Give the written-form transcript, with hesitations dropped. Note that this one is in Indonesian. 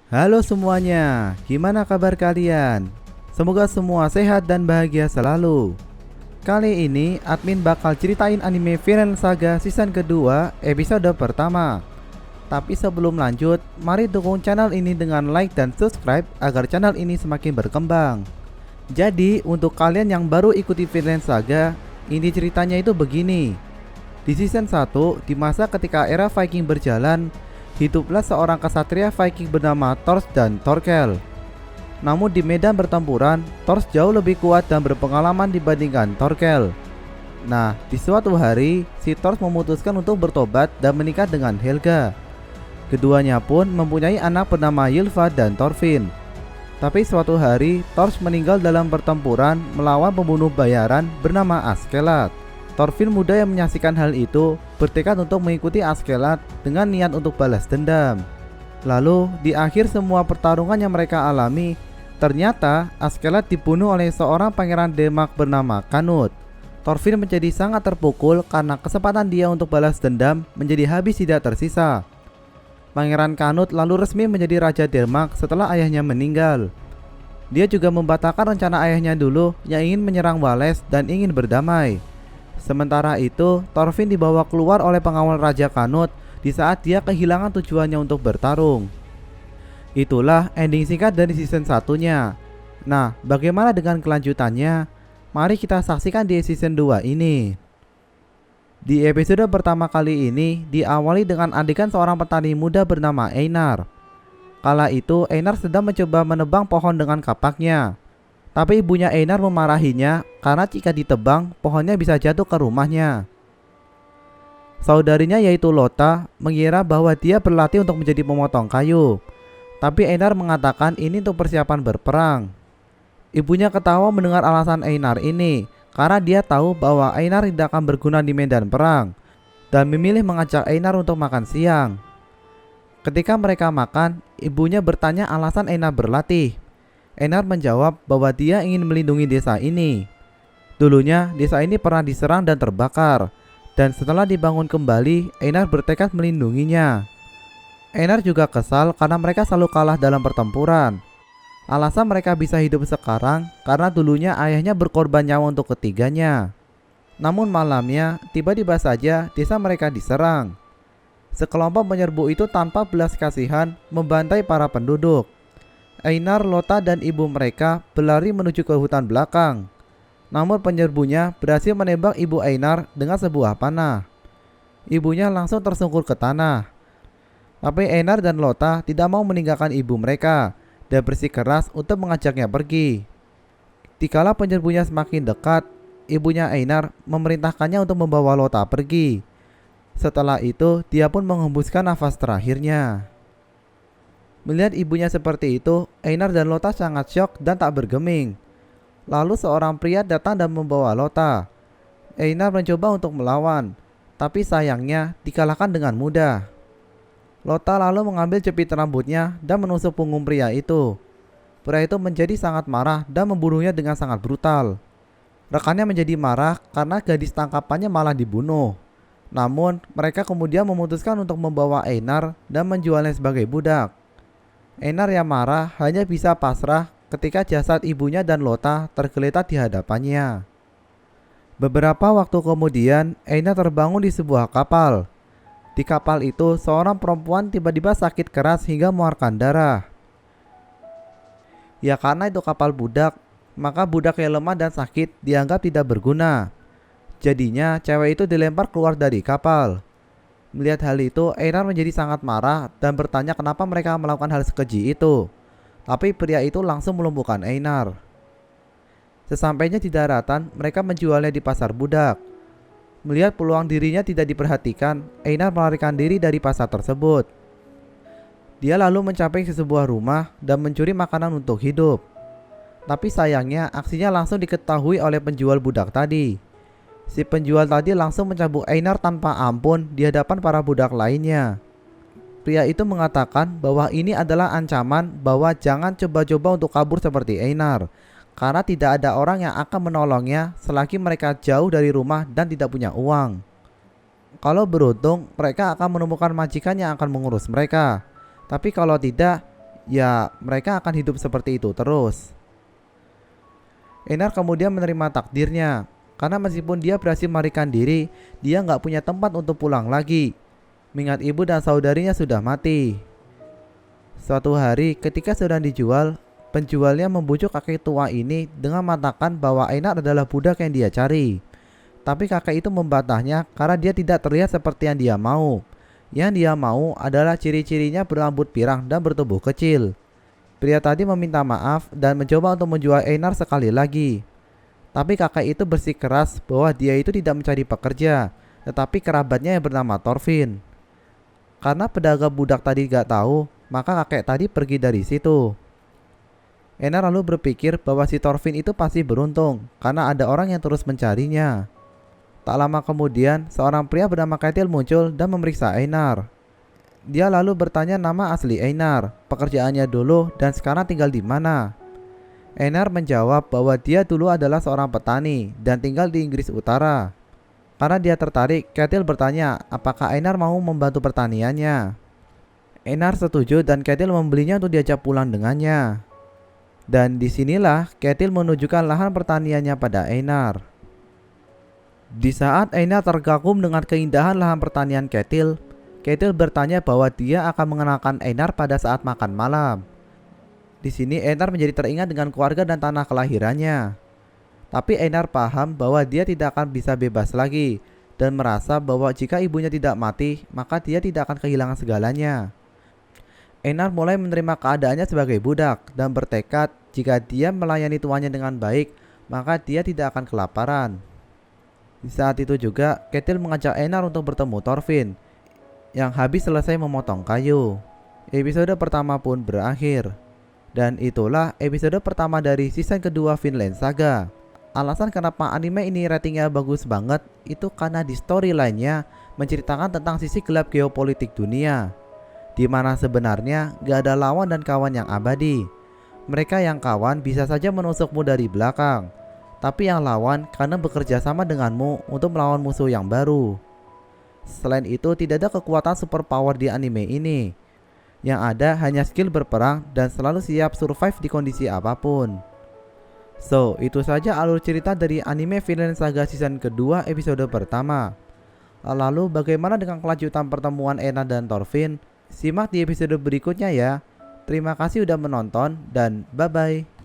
Halo semuanya, gimana kabar kalian? Semoga semua sehat dan bahagia selalu. Kali ini admin bakal ceritain anime Vinland Saga season kedua episode pertama. Tapi sebelum lanjut, mari dukung channel ini dengan like dan subscribe agar channel ini semakin berkembang. Jadi untuk kalian yang baru ikuti Vinland Saga, ini ceritanya itu begini. Di season 1, di masa ketika era Viking berjalan, hiduplah seorang kesatria Viking bernama Thor dan Thorkel. Namun di medan pertempuran, Thor jauh lebih kuat dan berpengalaman dibandingkan Thorkel. Nah, di suatu hari, si Thor memutuskan untuk bertobat dan menikah dengan Helga. Keduanya pun mempunyai anak bernama Ylva dan Thorfinn. Tapi suatu hari, Thor meninggal dalam pertempuran melawan pembunuh bayaran bernama Askeladd. Thorfinn muda yang menyaksikan hal itu bertekad untuk mengikuti Askeladd dengan niat untuk balas dendam. Lalu di akhir semua pertarungan yang mereka alami, ternyata Askeladd dibunuh oleh seorang pangeran Denmark bernama Canute. Thorfinn menjadi sangat terpukul karena kesempatan dia untuk balas dendam menjadi habis tidak tersisa. Pangeran Canute lalu resmi menjadi Raja Denmark setelah ayahnya meninggal. Dia juga membatalkan rencana ayahnya dulu yang ingin menyerang Wales dan ingin berdamai. Sementara itu, Thorfinn dibawa keluar oleh pengawal Raja Canute di saat dia kehilangan tujuannya untuk bertarung. Itulah ending singkat dari season satunya. Nah, bagaimana dengan kelanjutannya? Mari kita saksikan di season 2 ini. Di episode pertama kali ini diawali dengan adegan seorang petani muda bernama Einar. Kala itu Einar sedang mencoba menebang pohon dengan kapaknya. Tapi ibunya Einar memarahinya karena jika ditebang, pohonnya bisa jatuh ke rumahnya. Saudarinya yaitu Lotta mengira bahwa dia berlatih untuk menjadi pemotong kayu. Tapi Einar mengatakan ini untuk persiapan berperang. Ibunya ketawa mendengar alasan Einar ini karena dia tahu bahwa Einar tidak akan berguna di medan perang dan memilih mengajak Einar untuk makan siang. Ketika mereka makan, ibunya bertanya alasan Einar berlatih. Einar menjawab bahwa dia ingin melindungi desa ini. Dulunya desa ini pernah diserang dan terbakar, dan setelah dibangun kembali, Einar bertekad melindunginya. Einar juga kesal karena mereka selalu kalah dalam pertempuran. Alasan mereka bisa hidup sekarang karena dulunya ayahnya berkorban nyawa untuk ketiganya. Namun malamnya, tiba-tiba saja desa mereka diserang. Sekelompok penyerbu itu tanpa belas kasihan membantai para penduduk. Einar, Lotta, dan ibu mereka berlari menuju ke hutan belakang. Namun penyerbunya berhasil menembak ibu Einar dengan sebuah panah. Ibunya langsung tersungkur ke tanah. Tapi Einar dan Lotta tidak mau meninggalkan ibu mereka dan bersikeras untuk mengajaknya pergi. Dikala penyerbunya semakin dekat, ibunya Einar memerintahkannya untuk membawa Lotta pergi. Setelah itu, dia pun menghembuskan nafas terakhirnya. Melihat ibunya seperti itu, Einar dan Lotta sangat syok dan tak bergeming. Lalu seorang pria datang dan membawa Lotta. Einar mencoba untuk melawan, tapi sayangnya dikalahkan dengan mudah. Lotta lalu mengambil jepit rambutnya dan menusuk punggung pria itu. Pria itu menjadi sangat marah dan membunuhnya dengan sangat brutal. Rekannya menjadi marah karena gadis tangkapannya malah dibunuh. Namun mereka kemudian memutuskan untuk membawa Einar dan menjualnya sebagai budak. Einar yang marah hanya bisa pasrah ketika jasad ibunya dan Lotta tergeletak di hadapannya. Beberapa waktu kemudian, Einar terbangun di sebuah kapal. Di kapal itu, seorang perempuan tiba-tiba sakit keras hingga mengeluarkan darah. Ya karena itu kapal budak, maka budak yang lemah dan sakit dianggap tidak berguna. Jadinya cewek itu dilempar keluar dari kapal. Melihat hal itu, Einar menjadi sangat marah dan bertanya kenapa mereka melakukan hal sekeji itu. Tapi pria itu langsung melumpuhkan Einar. Sesampainya di daratan, mereka menjualnya di pasar budak. Melihat peluang dirinya tidak diperhatikan, Einar melarikan diri dari pasar tersebut. Dia lalu mencapai ke sebuah rumah dan mencuri makanan untuk hidup. Tapi sayangnya aksinya langsung diketahui oleh penjual budak tadi. Si penjual tadi langsung mencambuk Einar tanpa ampun di hadapan para budak lainnya. Pria itu mengatakan bahwa ini adalah ancaman bahwa jangan coba-coba untuk kabur seperti Einar, karena tidak ada orang yang akan menolongnya selagi mereka jauh dari rumah dan tidak punya uang. Kalau beruntung, mereka akan menemukan majikan yang akan mengurus mereka. Tapi kalau tidak, ya mereka akan hidup seperti itu terus. Einar kemudian menerima takdirnya, karena meskipun dia berhasil melarikan diri, dia nggak punya tempat untuk pulang lagi, mengingat ibu dan saudarinya sudah mati. Suatu hari ketika sedang dijual, penjualnya membujuk kakek tua ini dengan mengatakan bahwa Einar adalah budak yang dia cari. Tapi kakek itu membantahnya karena dia tidak terlihat seperti yang dia mau. Yang dia mau adalah ciri-cirinya berambut pirang dan bertubuh kecil. Pria tadi meminta maaf dan mencoba untuk menjual Einar sekali lagi. Tapi kakek itu bersikeras bahwa dia itu tidak mencari pekerja, tetapi kerabatnya yang bernama Thorfinn. Karena pedagang budak tadi gak tahu, maka kakek tadi pergi dari situ. Einar lalu berpikir bahwa si Thorfinn itu pasti beruntung karena ada orang yang terus mencarinya. Tak lama kemudian, seorang pria bernama Ketil muncul dan memeriksa Einar. Dia lalu bertanya nama asli Einar, pekerjaannya dulu, dan sekarang tinggal di mana. Einar menjawab bahwa dia dulu adalah seorang petani dan tinggal di Inggris Utara. Karena dia tertarik, Ketil bertanya apakah Einar mau membantu pertaniannya. Einar setuju dan Ketil membelinya untuk diajak pulang dengannya. Dan disinilah Ketil menunjukkan lahan pertaniannya pada Einar. Di saat Einar terkagum dengan keindahan lahan pertanian Ketil, Ketil bertanya bahwa dia akan mengenalkan Einar pada saat makan malam. Di sini Einar menjadi teringat dengan keluarga dan tanah kelahirannya. Tapi Einar paham bahwa dia tidak akan bisa bebas lagi dan merasa bahwa jika ibunya tidak mati, maka dia tidak akan kehilangan segalanya. Einar mulai menerima keadaannya sebagai budak dan bertekad jika dia melayani tuannya dengan baik, maka dia tidak akan kelaparan. Di saat itu juga Ketil mengajak Einar untuk bertemu Thorfinn yang habis selesai memotong kayu. Episode pertama pun berakhir. Dan itulah episode pertama dari season kedua Vinland Saga. Alasan kenapa anime ini ratingnya bagus banget itu karena di storyline-nya menceritakan tentang sisi gelap geopolitik dunia, di mana sebenarnya gak ada lawan dan kawan yang abadi. Mereka yang kawan bisa saja menusukmu dari belakang, tapi yang lawan karena bekerja sama denganmu untuk melawan musuh yang baru. Selain itu tidak ada kekuatan superpower di anime ini. Yang ada hanya skill berperang dan selalu siap survive di kondisi apapun. So, itu saja alur cerita dari anime Vinland Saga season kedua episode pertama. Lalu bagaimana dengan kelanjutan pertemuan Einar dan Thorfinn? Simak di episode berikutnya ya. Terima kasih udah menonton dan bye bye.